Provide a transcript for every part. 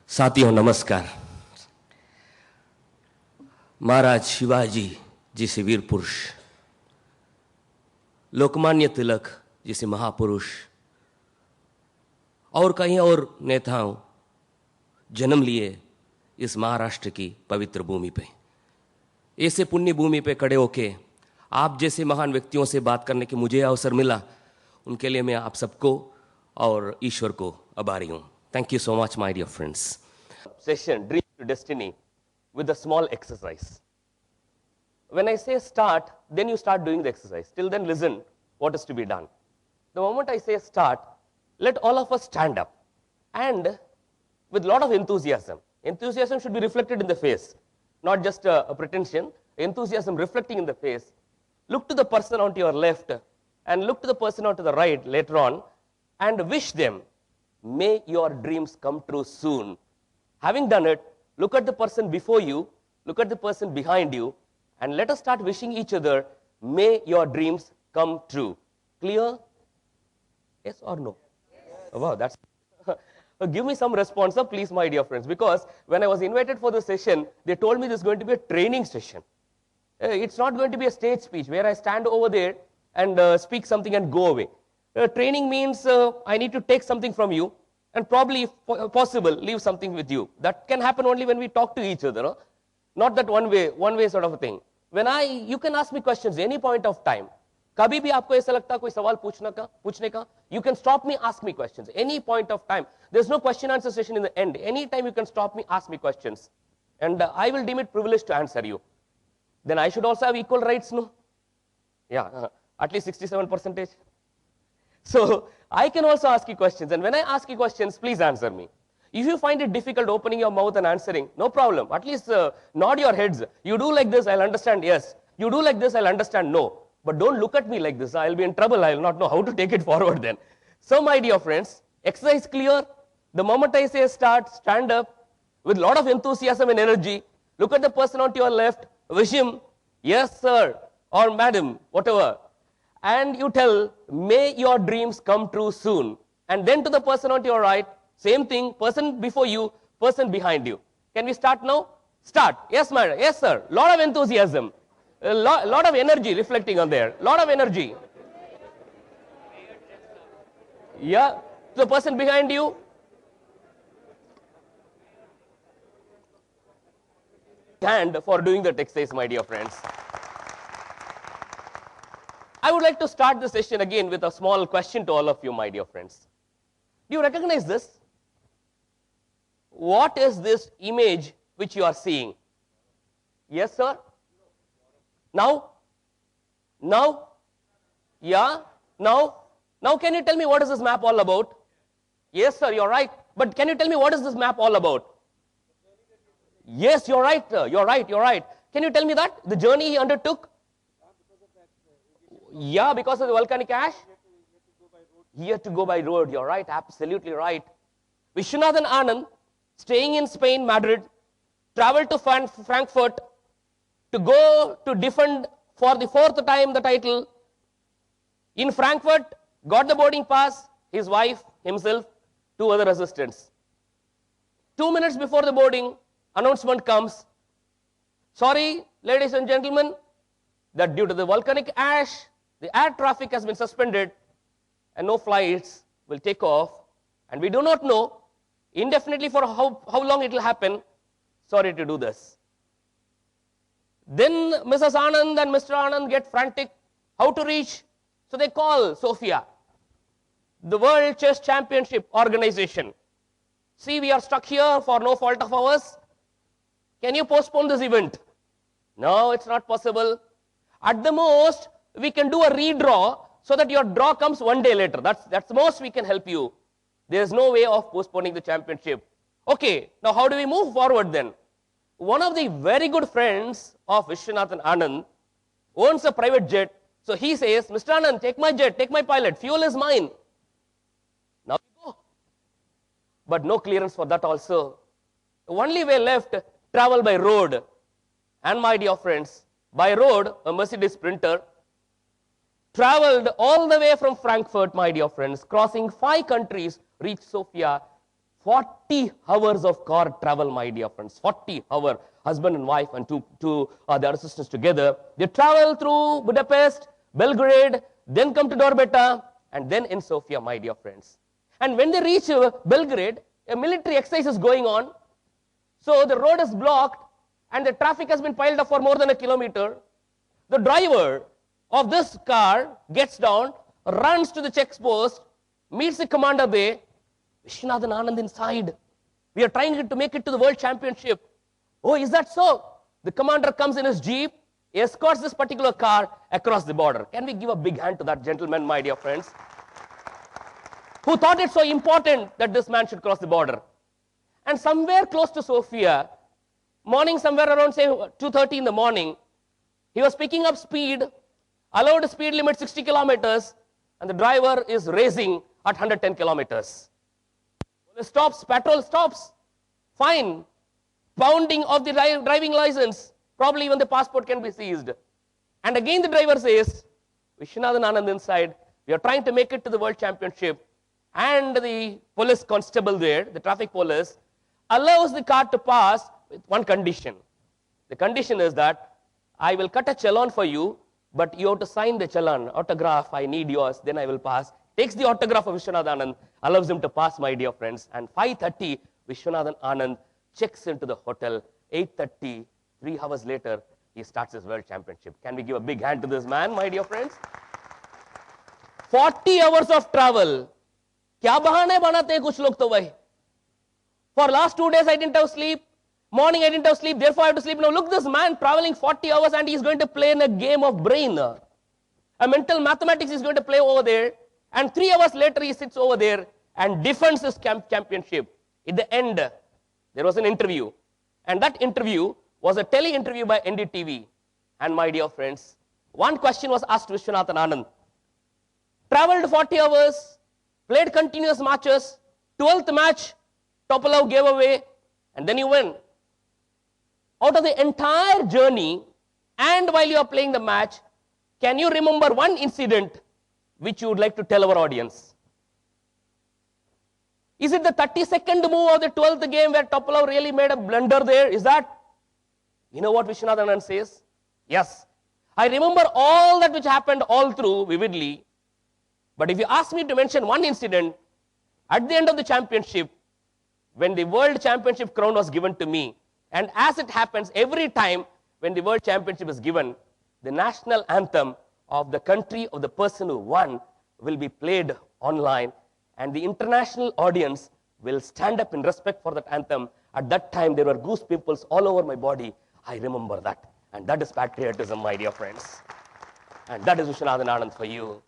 साथियों नमस्कार। महाराज शिवाजी जिसे वीर पुरुष, लोकमान्य तिलक जिसे महापुरुष और कई और नेताओं जन्म लिए इस महाराष्ट्र की पवित्र भूमि पे। ऐसे पुण्य भूमि पे खड़े होके आप जैसे महान व्यक्तियों से बात करने के मुझे अवसर मिला, उनके लिए मैं आप सबको और ईश्वर को आभारी हूं। Thank you so much, my dear friends. Session Dream to Destiny with a small exercise. When I say start, then you start doing the exercise. Till then, listen what is to be done. The moment I say start, let all of us stand up and with a lot of enthusiasm. Enthusiasm should be reflected in the face, not just a pretension. Enthusiasm reflecting in the face. Look to the person on to your left and look to the person on to the right later on and wish them, may your dreams come true soon. Having done it, look at the person before you, look at the person behind you, and let us start wishing each other, may your dreams come true. Clear? Yes or no? Yes. Oh, wow, that's... Give me some response, please, my dear friends, because when I was invited for the session, they told me this is going to be a training session. It's not going to be a stage speech where I stand over there and speak something and go away. Training means I need to take something from you and probably, if possible, leave something with you. That can happen only when we talk to each other. Not that one way sort of a thing. You can ask me questions any point of time. कभी भी आपको ऐसा लगता कोई सवाल पूछने का, you can stop me, ask me questions. Any point of time. There's no question answer session in the end. Anytime you can stop me, ask me questions. And I will deem it privilege to answer you. Then I should also have equal rights, no? Yeah, at least 67%. So I can also ask you questions, and when I ask you questions, please answer me. If you find it difficult opening your mouth and answering, no problem. At least nod your heads. You do like this, I'll understand yes. You do like this, I'll understand no. But don't look at me like this. I'll be in trouble. I'll not know how to take it forward then. So my dear friends, exercise clear. The moment I say start, stand up with a lot of enthusiasm and energy. Look at the person on to your left. Wish him, yes sir, or madam, whatever. And you tell, may your dreams come true soon. And then to the person on your right, same thing, person before you, person behind you. Can we start now? Start. Yes, madam. Yes, sir. Lot of enthusiasm. A lot of energy reflecting on there. Lot of energy. Yeah. To the person behind you. Hand for doing that exercise, my dear friends. I would like to start the session again with a small question to all of you, my dear friends. Do you recognize this? What is this image which you are seeing? Yes, sir? Now? Now? Yeah? Now? Now can you tell me what is this map all about? Yes, sir, you're right. But can you tell me what is this map all about? Yes, you're right, you're right. Can you tell me that? The journey he undertook? Yeah, because of the volcanic ash? He had to go by road. You're right, absolutely right. Vishwanathan Anand, staying in Spain, Madrid, traveled to Frankfurt to go to defend for the 4th time the title. In Frankfurt, got the boarding pass, his wife, himself, 2 other assistants. 2 minutes before the boarding, announcement comes. Sorry, ladies and gentlemen, that due to the volcanic ash, the air traffic has been suspended and no flights will take off. And we do not know indefinitely for how long it will happen. Sorry to do this. Then Mrs. Anand and Mr. Anand get frantic. How to reach? So they call Sofia, the World Chess Championship organization. See, we are stuck here for no fault of ours. Can you postpone this event? No, it's not possible. At the most, we can do a redraw so that your draw comes 1 day later. That's the most we can help you. There's no way of postponing the championship. Okay, now how do we move forward then? One of the very good friends of Vishwanathan Anand owns a private jet. So he says, Mr. Anand, take my jet, take my pilot. Fuel is mine. Now we go. But no clearance for that also. The only way left, travel by road. And my dear friends, by road, a Mercedes Sprinter traveled all the way from Frankfurt, my dear friends, crossing 5 countries, reached Sofia 40 hours of car travel, my dear friends. 40 hours. Husband and wife and two their assistants together. They travel through Budapest, Belgrade, then come to Dorbeta, and then in Sofia, my dear friends. And when they reach Belgrade, a military exercise is going on. So the road is blocked and the traffic has been piled up for more than a kilometer. The driver of this car gets down, runs to the check post, meets the commander there. Vishwanathan Anand inside. We are trying to make it to the World Championship. Oh, is that so? The commander comes in his jeep, escorts this particular car across the border. Can we give a big hand to that gentleman, my dear friends, who thought it so important that this man should cross the border? And somewhere close to Sofia, morning somewhere around say 2:30 in the morning, he was picking up speed, allowed speed limit 60 kilometers, and the driver is racing at 110 kilometers. Stops, petrol stops, fine, pounding of the driving license, probably even the passport can be seized. And again the driver says, Vishwanathan Anand inside, we are trying to make it to the World Championship. And the police constable there, the traffic police, allows the car to pass with one condition. The condition is that I will cut a challan for you, but you have to sign the challan, autograph, I need yours, then I will pass. Takes the autograph of Vishwanathan Anand, allows him to pass, my dear friends. And 5:30, Vishwanathan Anand checks into the hotel. 8:30, 3 hours later, he starts his World Championship. Can we give a big hand to this man, my dear friends? 40 hours of travel. क्या बहाने बनाते हैं कुछ लोग तो भाई. For last 2 days I didn't have sleep. Morning I didn't have sleep, therefore I have to sleep. Now look, this man traveling 40 hours and he is going to play in a game of brain. A mental mathematics is going to play over there. And 3 hours later he sits over there and defends his championship. At the end, there was an interview. And that interview was a tele-interview by NDTV. And my dear friends, one question was asked to Vishwanathan Anand. Traveled 40 hours, played continuous matches, 12th match, Topalov gave away, and then you win. Out of the entire journey, and while you are playing the match, can you remember one incident which you would like to tell our audience? Is it the 32nd move of the 12th game where Topalov really made a blunder there? Is that? You know what Vishwanathan Anand says? Yes. I remember all that which happened all through vividly. But if you ask me to mention one incident, at the end of the championship, when the World Championship crown was given to me, and as it happens every time when the World Championship is given, the national anthem of the country of the person who won will be played online, and the international audience will stand up in respect for that anthem. At that time, there were goose pimples all over my body. I remember that. And that is patriotism, my dear friends. And that is Vishwanathan Anand for you.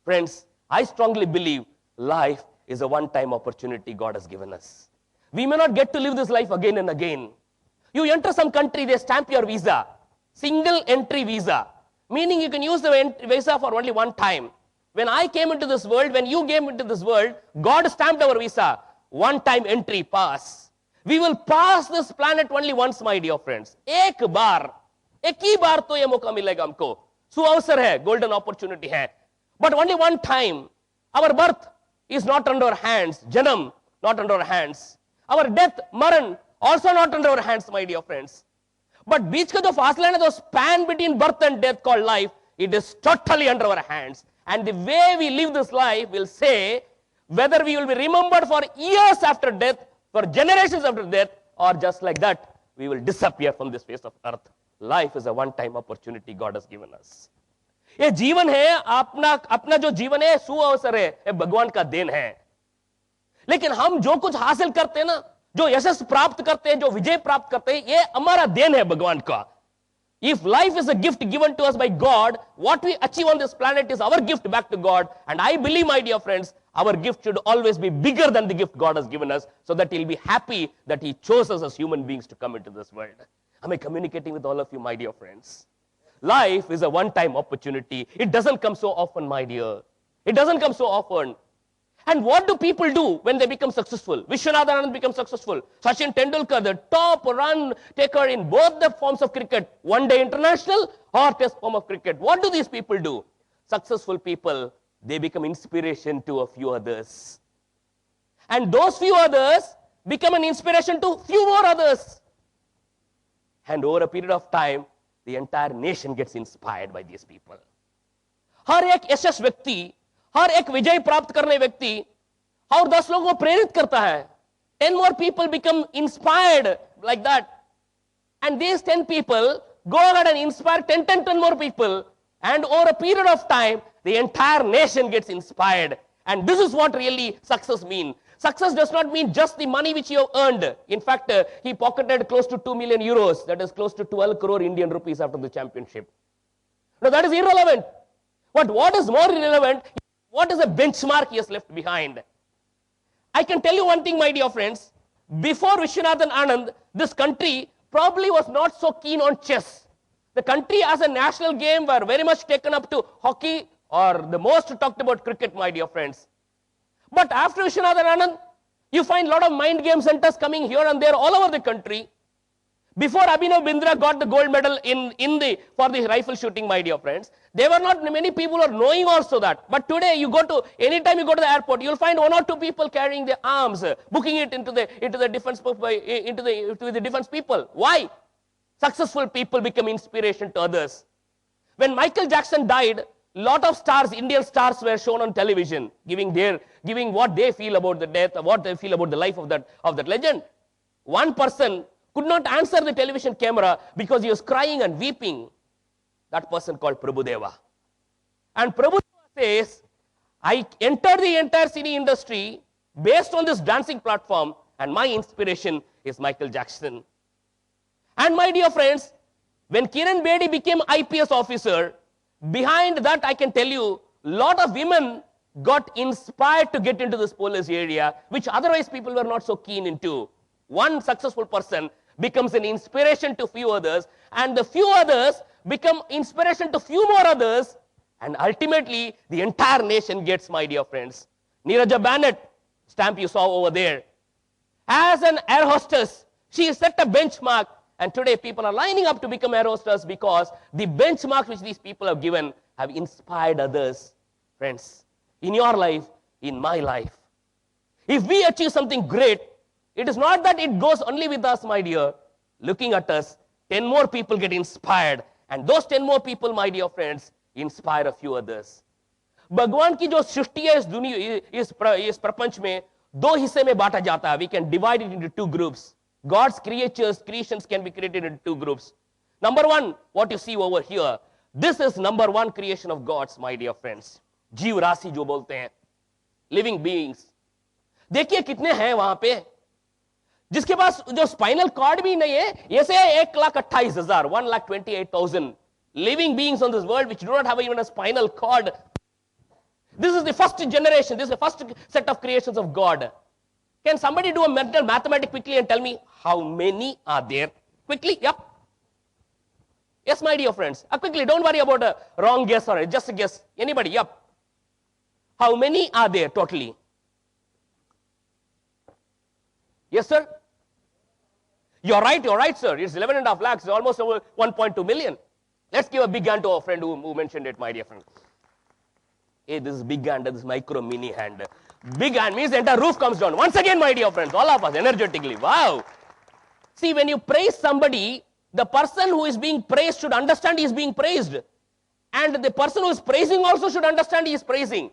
Friends, I strongly believe life is a one-time opportunity God has given us. We may not get to live this life again and again. You enter some country, they stamp your visa. Single entry visa. Meaning you can use the visa for only one time. When I came into this world, when you came into this world, God stamped our visa. One-time entry pass. We will pass this planet only once, my dear friends. एक ही बार तो ये मौका मिलेगा हमको. सुअवसर है, golden opportunity है. But only one time. Our birth is not under our hands. Janam, not under our hands. Our death, maran, also not under our hands, my dear friends. But बीच का जो फासला है, the span between birth and death called life, it is totally under our hands. And the way we live this life will say whether we will be remembered for years after death, for generations after death, or just like that, we will disappear from this face of earth. Life is a one-time opportunity God has given us. ये जीवन है, अपना जो जीवन है सुअवसर है, ये भगवान का देन है. लेकिन हम जो कुछ हासिल करते हैं ना, जो यशस्वी प्राप्त करते हैं, जो विजय प्राप्त करते हैं, ये हमारा देन है भगवान का. If life is a gift given to us by God, what we achieve on this planet is our gift back to God. And I believe, my dear friends, our gift should always be bigger than the gift God has given us, so that He'll be happy that He chose us as human beings to come into this world. Am I communicating with all of you, my dear friends? Life is a one-time opportunity. It doesn't come so often, my dear. It doesn't come so often. And what do people do when they become successful? Vishwanathan Anand becomes successful. Sachin Tendulkar, the top run taker in both the forms of cricket, one-day international or test form of cricket. What do these people do? Successful people, they become inspiration to a few others. And those few others become an inspiration to few more others. And over a period of time, the entire nation gets inspired by these people. हर एक यशस्वी व्यक्ति, हर एक विजय प्राप्त करने व्यक्ति और 10 लोगों को प्रेरित करता है. 10 more people become inspired like that. And these 10 people go ahead and inspire 10 more people. And over a period of time, the entire nation gets inspired. And this is what really success means. Success does not mean just the money which you have earned. In fact, he pocketed close to 2 million euros. That is close to 12 crore Indian rupees after the championship. Now that is irrelevant. But what is more irrelevant, what is the benchmark he has left behind? I can tell you one thing, my dear friends. Before Viswanathan Anand, this country probably was not so keen on chess. The country as a national game were very much taken up to hockey or the most talked about cricket, my dear friends. But after Viswanathan Anand, you find a lot of mind game centers coming here and there all over the country. Before Abhinav Bindra got the gold medal for the rifle shooting, my dear friends, there were not many people are knowing also that. But today, anytime you go to the airport, you'll find 1 or 2 people carrying their arms, booking it into the defense people. Why? Successful people become inspiration to others. When Michael Jackson died, lot of stars, Indian stars, were shown on television, giving what they feel about the death, or what they feel about the life of that legend. One person could not answer the television camera because he was crying and weeping. That person called Prabhadevi. And Prabhadevi says, I entered the entire cine industry based on this dancing platform, and my inspiration is Michael Jackson. And my dear friends, when Kiran Bedi became IPS officer, behind that I can tell you, lot of women got inspired to get into this police area, which otherwise people were not so keen into. One successful person becomes an inspiration to few others, and the few others become inspiration to few more others, and ultimately the entire nation gets, my dear friends. Neeraja Bennett, stamp you saw over there. As an air hostess, she set a benchmark, and today people are lining up to become air hostess because the benchmark which these people have given have inspired others. Friends, in your life, in my life, if we achieve something great, it is not that it goes only with us, my dear. Looking at us, 10 more people get inspired. And those 10 more people, my dear friends, inspire a few others. भगवान की जो सृष्टि है इस दुनिया इस प्रपंच में 2 हिस्से में बांटा जाता है. We can divide it into 2 groups. God's creations can be created into 2 groups. Number 1, what you see over here. This is number 1 creation of God's, my dear friends. जीव राशि जो बोलते हैं, living beings. देखिए कितने हैं वहां पे. जिसके पास जो स्पाइनल कॉर्ड भी नहीं है, ऐसे 1,28,000, 1,28,000 living beings on this world which do not have even a spinal cord. This is the first generation. This is the first set of creations of God. Can somebody do a mental mathematics quickly and tell me how many are there? Quickly, yep. Yes, my dear friends. Quickly, don't worry about a wrong guess or just a guess. Anybody, yep. How many are there totally? Yes, sir? You're right, sir. It's 11.5 lakhs, almost over 1.2 million. Let's give a big hand to our friend who mentioned it, my dear friend. Hey, this is big hand, this is micro mini hand. Big hand means the entire roof comes down. Once again, my dear friends, all of us energetically. Wow. See, when you praise somebody, the person who is being praised should understand he is being praised. And the person who is praising also should understand he is praising.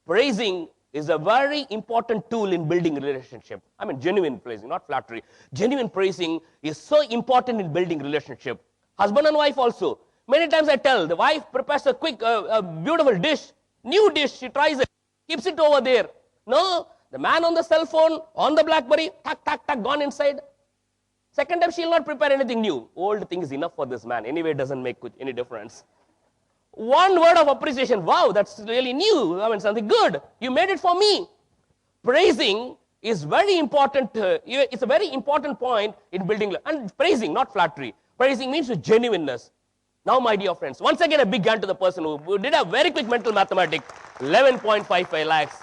Praising is a very important tool in building a relationship. I mean, genuine praising, not flattery. Genuine praising is so important in building relationship. Husband and wife also. Many times I tell, the wife prepares a quick, beautiful dish, new dish, she tries it, keeps it over there. No, the man on the cell phone, on the BlackBerry, tack, tack, tack, gone inside. Second time, she'll not prepare anything new. Old thing is enough for this man. Anyway, it doesn't make any difference. One word of appreciation. Wow, that's really new. I mean, something good. You made it for me. Praising is very important. It's a very important point in building. And praising, not flattery. Praising means genuineness. Now, my dear friends, once again, a big hand to the person who did a very quick mental mathematics. 11.55 lakhs.